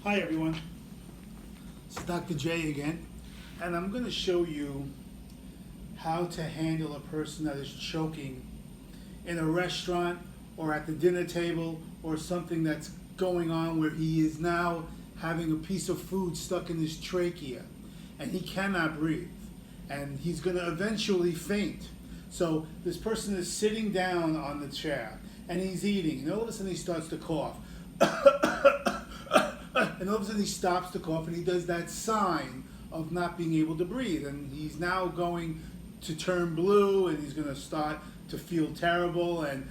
Hi everyone, it's Dr. J again, and I'm going to show you how to handle a person that is choking in a restaurant or at the dinner table or something that's going on where he is now having a piece of food stuck in his trachea and he cannot breathe and he's going to eventually faint. So this person is sitting down on the chair and he's eating and all of a sudden he starts to cough. And all of a sudden he stops to cough and he does that sign of not being able to breathe, and he's now going to turn blue and he's going to start to feel terrible and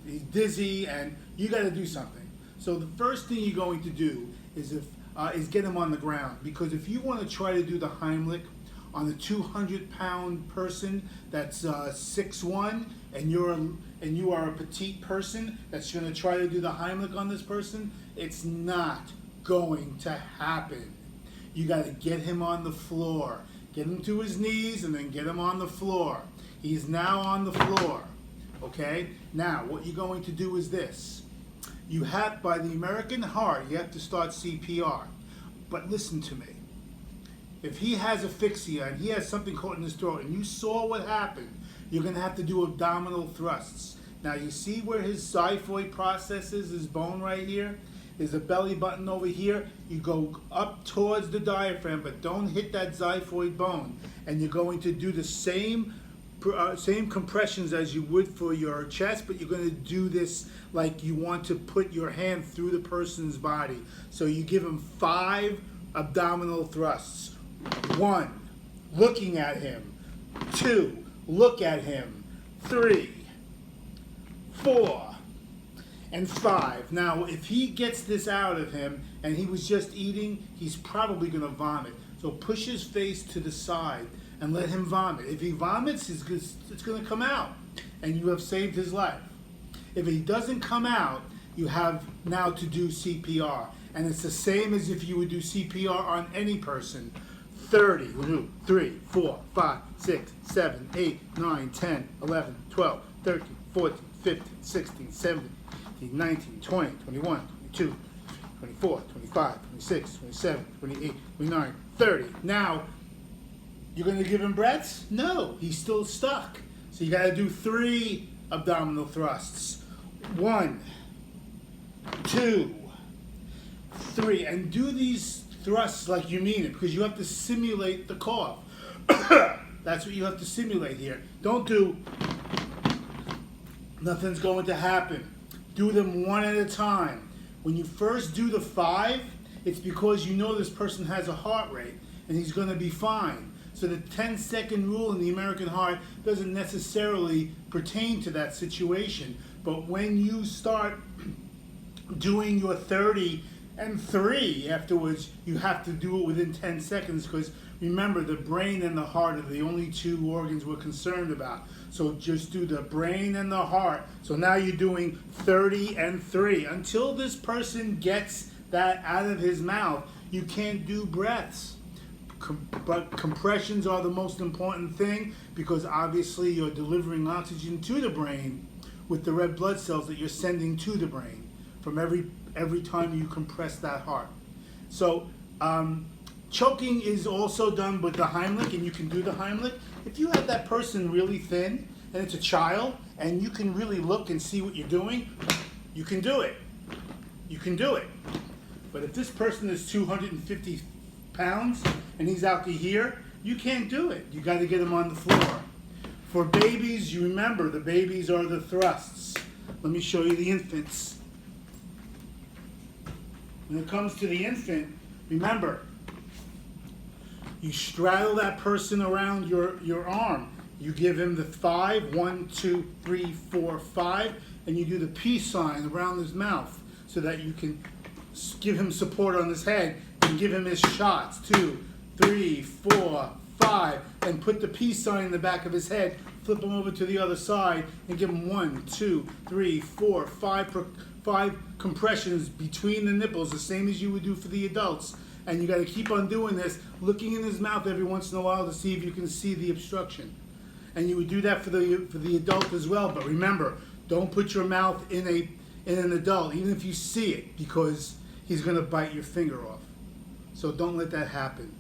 he's dizzy, and you got to do something. So the first thing you're going to do is get him on the ground, because if you want to try to do the Heimlich on a 200-pound person that's 6'1", and you are a petite person that's going to try to do the Heimlich on this person, it's not going to happen. You got to get him on the floor. Get him to his knees and then get him on the floor. He's now on the floor. Okay? Now, what you're going to do is this. You have, by the American heart, you have to start CPR. But listen to me. If he has asphyxia and he has something caught in his throat and you saw what happened, you're going to have to do abdominal thrusts. Now, you see where his xiphoid process is, his bone right here? There's a belly button over here. You go up towards the diaphragm, but don't hit that xiphoid bone. And you're going to do the same compressions as you would for your chest, but you're going to do this like you want to put your hand through the person's body. So you give him 5 abdominal thrusts. 1, looking at him. 2, look at him. 3, 4, and 5. Now, if he gets this out of him and he was just eating, he's probably going to vomit. So push his face to the side and let him vomit. If he vomits, it's going to come out, and you have saved his life. If he doesn't come out, you have now to do CPR. And it's the same as if you would do CPR on any person. 30, 3, 4, 5, 6, 7, 8, 9, 10, 11, 12, 13, 14, 15, 16, 17, 19, 20, 21, 22, 24, 25, 26, 27, 28, 29, 30. Now, you're going to give him breaths? No, he's still stuck. So you got to do 3 abdominal thrusts. 1, 2, 3. And do these thrusts like you mean it, because you have to simulate the cough. That's what you have to simulate here. Don't do, nothing's going to happen. Do them one at a time. When you first do the 5, it's because you know this person has a heart rate and he's going to be fine. So the 10-second rule in the American heart doesn't necessarily pertain to that situation. But when you start doing your 30 and 3 afterwards, you have to do it within 10 seconds, because remember, the brain and the heart are the only 2 organs we're concerned about. So just do the brain and the heart. So now you're doing 30 and 3. Until this person gets that out of his mouth, you can't do breaths. But compressions are the most important thing, because obviously you're delivering oxygen to the brain with the red blood cells that you're sending to the brain from every time you compress that heart. So choking is also done with the Heimlich, and you can do the Heimlich. If you have that person really thin, and it's a child, and you can really look and see what you're doing, you can do it. You can do it. But if this person is 250 pounds, and he's out to here, you can't do it. You got to get him on the floor. For babies, you remember, the babies are the thrusts. Let me show you the infants. When it comes to the infant, remember, you straddle that person around your arm. You give him the 5, 1, 2, 3, 4, 5, and you do the peace sign around his mouth so that you can give him support on his head and give him his shots. 2, 3, 4, 5, and put the peace sign in the back of his head. Flip him over to the other side and give him 1, 2, 3, 4, 5 compressions between the nipples, the same as you would do for the adults. And you got to keep on doing this, looking in his mouth every once in a while to see if you can see the obstruction. And you would do that for the adult as well. But remember, don't put your mouth in an adult, even if you see it, because he's going to bite your finger off. So don't let that happen,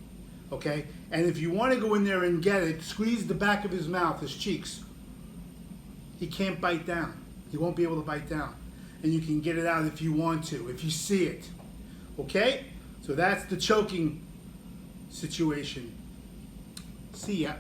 okay? And if you want to go in there and get it, squeeze the back of his mouth, his cheeks. He can't bite down. He won't be able to bite down. And you can get it out if you want to, if you see it, okay? So that's the choking situation. See ya.